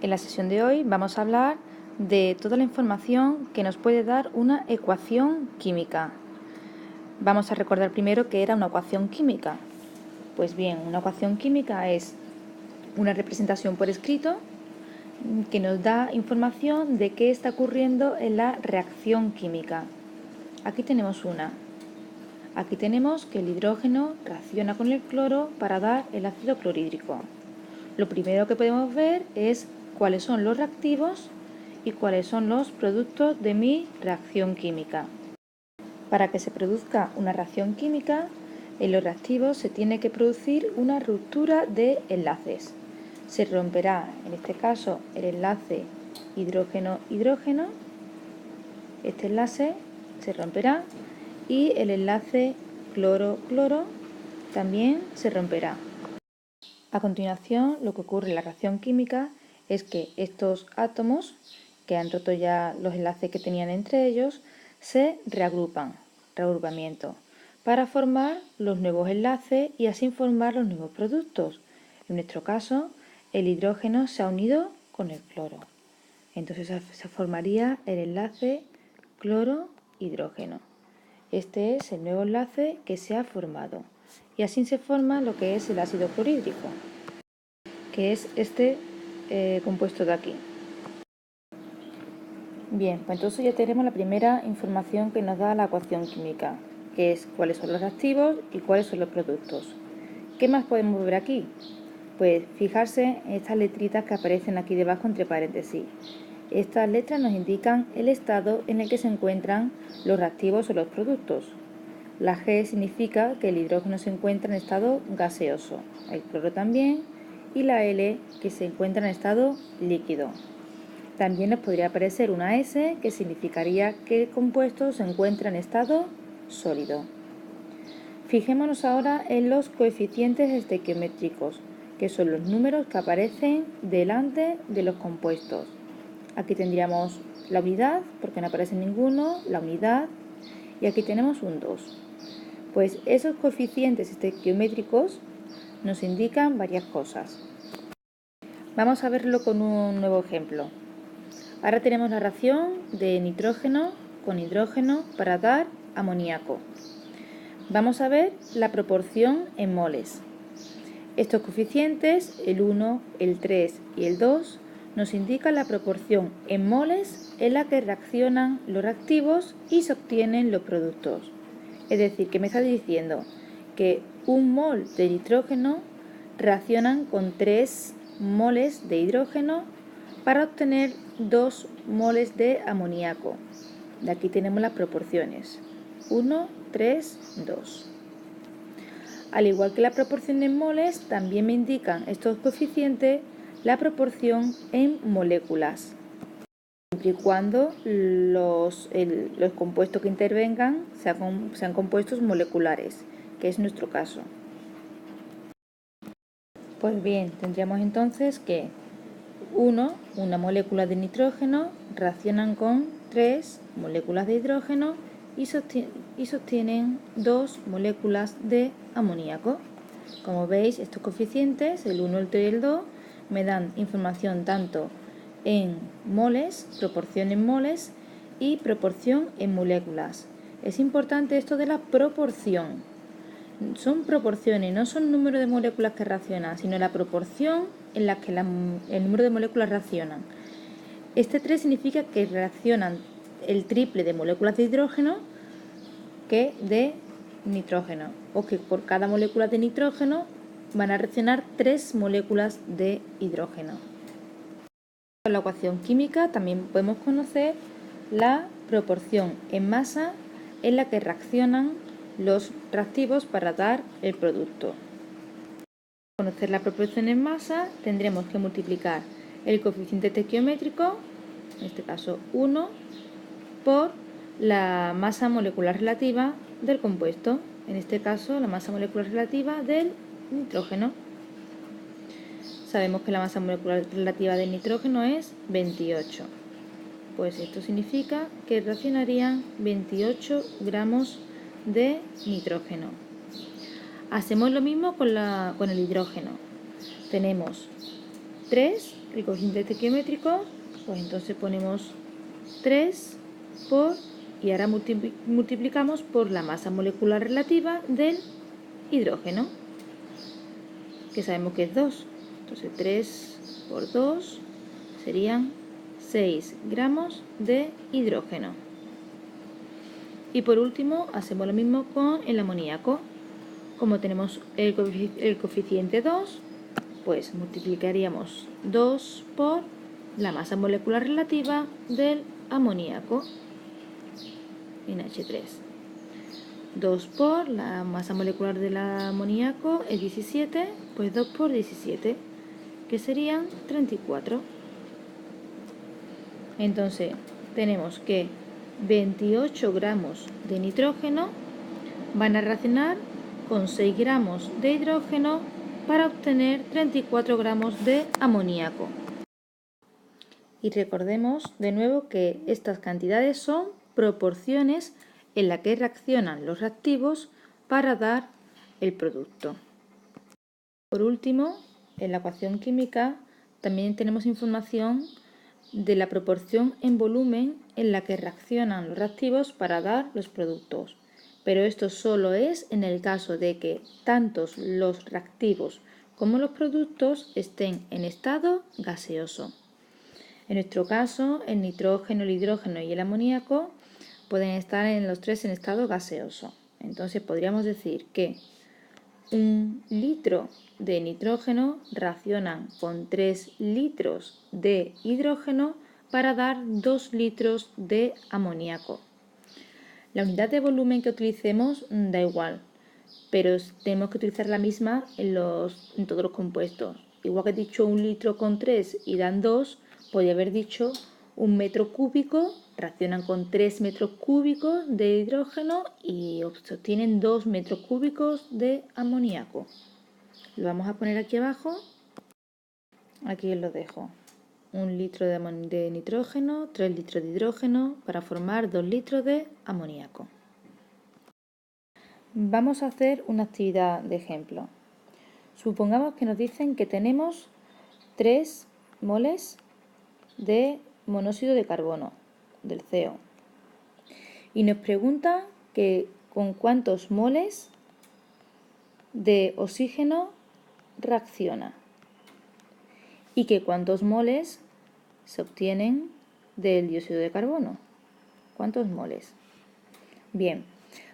En la sesión de hoy vamos a hablar de toda la información que nos puede dar una ecuación química. Vamos a recordar primero qué era una ecuación química. Pues bien, una ecuación química es una representación por escrito que nos da información de qué está ocurriendo en la reacción química. Aquí tenemos una. Aquí tenemos que el hidrógeno reacciona con el cloro para dar el ácido clorhídrico. Lo primero que podemos ver es cuáles son los reactivos y cuáles son los productos de mi reacción química. Para que se produzca una reacción química, en los reactivos se tiene que producir una ruptura de enlaces. Se romperá, en este caso, el enlace hidrógeno-hidrógeno. Este enlace se romperá y el enlace cloro-cloro también se romperá. A continuación, lo que ocurre en la reacción química es que estos átomos, que han roto ya los enlaces que tenían entre ellos, se reagrupamiento, para formar los nuevos enlaces y así formar los nuevos productos. En nuestro caso, el hidrógeno se ha unido con el cloro. Entonces se formaría el enlace cloro-hidrógeno. Este es el nuevo enlace que se ha formado. Y así se forma lo que es el ácido clorhídrico, que es este compuesto de aquí. Bien, pues entonces ya tenemos la primera información que nos da la ecuación química, que es cuáles son los reactivos y cuáles son los productos. ¿Qué más podemos ver aquí? Pues fijarse en estas letritas que aparecen aquí debajo entre paréntesis. Estas letras nos indican el estado en el que se encuentran los reactivos o los productos. La G significa que el hidrógeno se encuentra en estado gaseoso, el cloro también, y la L que se encuentra en estado líquido. También nos podría aparecer una S que significaría que el compuesto se encuentra en estado sólido. Fijémonos ahora en los coeficientes estequiométricos, que son los números que aparecen delante de los compuestos. Aquí tendríamos la unidad, porque no aparece ninguno, la unidad, y aquí tenemos un 2. Pues esos coeficientes estequiométricos nos indican varias cosas. Vamos a verlo con un nuevo ejemplo. Ahora tenemos la reacción de nitrógeno con hidrógeno para dar amoníaco. Vamos a ver la proporción en moles. Estos coeficientes, el 1, el 3 y el 2, nos indican la proporción en moles en la que reaccionan los reactivos y se obtienen los productos. Es decir, que me está diciendo que 1 mol de nitrógeno reaccionan con 3 moles de hidrógeno para obtener 2 moles de amoníaco. De aquí tenemos las proporciones. 1, 3, 2. Al igual que la proporción en moles, también me indican estos coeficientes la proporción en moléculas, siempre y cuando los compuestos que intervengan sean compuestos moleculares, que es nuestro caso. Pues bien, tendríamos entonces que una molécula de nitrógeno reaccionan con 3 moléculas de hidrógeno y sostienen 2 moléculas de amoníaco. Como veis, estos coeficientes, el 1, el 3 y el 2, me dan información tanto en moles, proporción en moles y proporción en moléculas. Es importante esto de la proporción. Son proporciones, no son número de moléculas que reaccionan, sino la proporción en la que el número de moléculas reaccionan. Este 3 significa que reaccionan el triple de moléculas de hidrógeno que de nitrógeno, o que por cada molécula de nitrógeno van a reaccionar 3 moléculas de hidrógeno. Con la ecuación química también podemos conocer la proporción en masa en la que reaccionan los reactivos para dar el producto. Para conocer la proporción en masa tendremos que multiplicar el coeficiente estequiométrico, en este caso 1, por la masa molecular relativa del compuesto, en este caso la masa molecular relativa del nitrógeno. Sabemos que la masa molecular relativa del nitrógeno es 28. Pues esto significa que reaccionarían 28 gramos de nitrógeno. Hacemos lo mismo con el hidrógeno. Tenemos 3, el coeficiente estequiométrico, pues entonces ponemos 3 por, y ahora multiplicamos por la masa molecular relativa del hidrógeno, que sabemos que es 2. Entonces 3 por 2 serían 6 gramos de hidrógeno. Y por último hacemos lo mismo con el amoníaco. Como tenemos el coeficiente 2, pues multiplicaríamos 2 por la masa molecular relativa del amoníaco en H3. 2 por la masa molecular del amoníaco es 17, pues 2 por 17, que serían 34. Entonces tenemos que 28 gramos de nitrógeno van a reaccionar con 6 gramos de hidrógeno para obtener 34 gramos de amoníaco. Y recordemos de nuevo que estas cantidades son proporciones en las que reaccionan los reactivos para dar el producto. Por último, en la ecuación química también tenemos información de la proporción en volumen en la que reaccionan los reactivos para dar los productos. Pero esto solo es en el caso de que tanto los reactivos como los productos estén en estado gaseoso. En nuestro caso, el nitrógeno, el hidrógeno y el amoníaco pueden estar los tres en estado gaseoso. Entonces podríamos decir que 1 litro de nitrógeno reaccionan con 3 litros de hidrógeno para dar 2 litros de amoníaco. La unidad de volumen que utilicemos da igual, pero tenemos que utilizar la misma en todos los compuestos. Igual que he dicho 1 litro con 3 y dan 2, podría haber dicho 1 metro cúbico, reaccionan con 3 metros cúbicos de hidrógeno y obtienen 2 metros cúbicos de amoníaco. Lo vamos a poner aquí abajo. Aquí os lo dejo. 1 litro de nitrógeno, 3 litros de hidrógeno para formar 2 litros de amoníaco. Vamos a hacer una actividad de ejemplo. Supongamos que nos dicen que tenemos 3 moles de monóxido de carbono, del CO. Y nos pregunta que con cuántos moles de oxígeno reacciona y que cuántos moles se obtienen del dióxido de carbono. ¿Cuántos moles? Bien,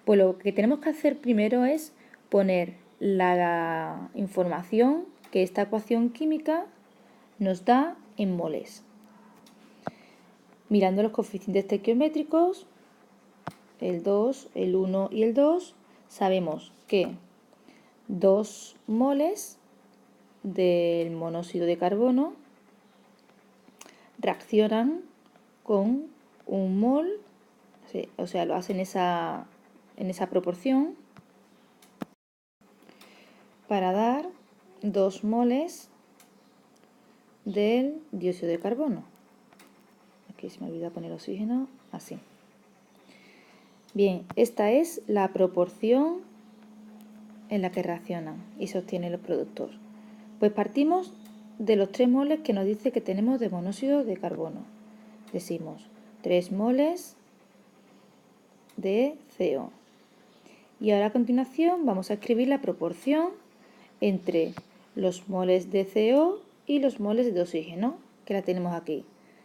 pues lo que tenemos que hacer primero es poner la información que esta ecuación química nos da en moles. Mirando los coeficientes estequiométricos, el 2, el 1 y el 2, sabemos que 2 moles del monóxido de carbono reaccionan con 1 mol, o sea, lo hacen en esa proporción para dar 2 moles del dióxido de carbono. Aquí se me olvida poner oxígeno, así. Bien, esta es la proporción en la que reaccionan y se obtienen los productos. Pues partimos de los 3 moles que nos dice que tenemos de monóxido de carbono. Decimos 3 moles de CO. Y ahora a continuación vamos a escribir la proporción entre los moles de CO y los moles de oxígeno, que la tenemos aquí.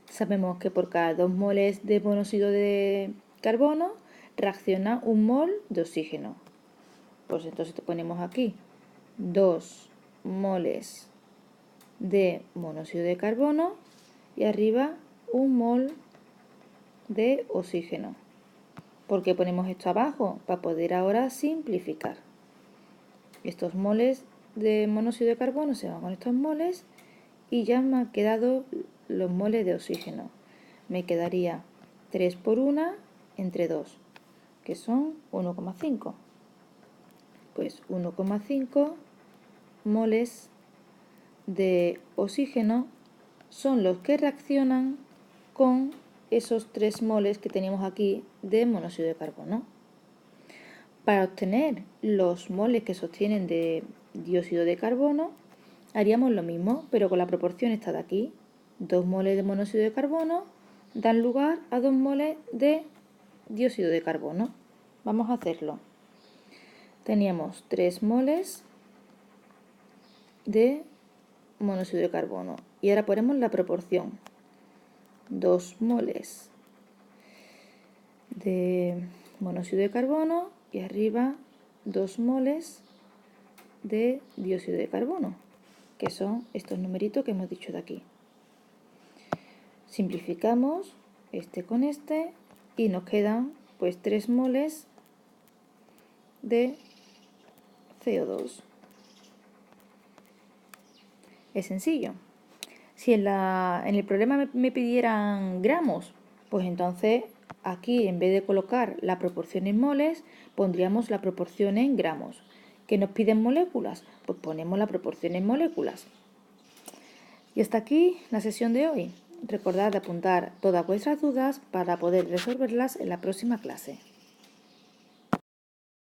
Sabemos que por cada 2 moles de monóxido de carbono reacciona 1 mol de oxígeno. Pues entonces ponemos aquí 2 moles de monóxido de carbono y arriba 1 mol de oxígeno. ¿Por qué ponemos esto abajo? Para poder ahora simplificar. Estos moles de monóxido de carbono se van con estos moles y ya me han quedado los moles de oxígeno. Me quedaría 3 por 1 entre 2, que son 1,5. Pues 1,5 moles de oxígeno son los que reaccionan con esos 3 moles que teníamos aquí de monóxido de carbono. Para obtener los moles que se obtienen de dióxido de carbono, haríamos lo mismo, pero con la proporción esta de aquí. 2 moles de monóxido de carbono dan lugar a 2 moles de dióxido de carbono. Vamos a hacerlo. Teníamos 3 moles de monóxido de carbono. Y ahora ponemos la proporción. 2 moles de monóxido de carbono y arriba 2 moles de dióxido de carbono, que son estos numeritos que hemos dicho de aquí. Simplificamos este con este y nos quedan pues 3 moles de CO2. Es sencillo. Si en el problema me pidieran gramos, pues entonces aquí en vez de colocar la proporción en moles, pondríamos la proporción en gramos. ¿Qué nos piden moléculas? Pues ponemos la proporción en moléculas. Y hasta aquí la sesión de hoy. Recordad apuntar todas vuestras dudas para poder resolverlas en la próxima clase.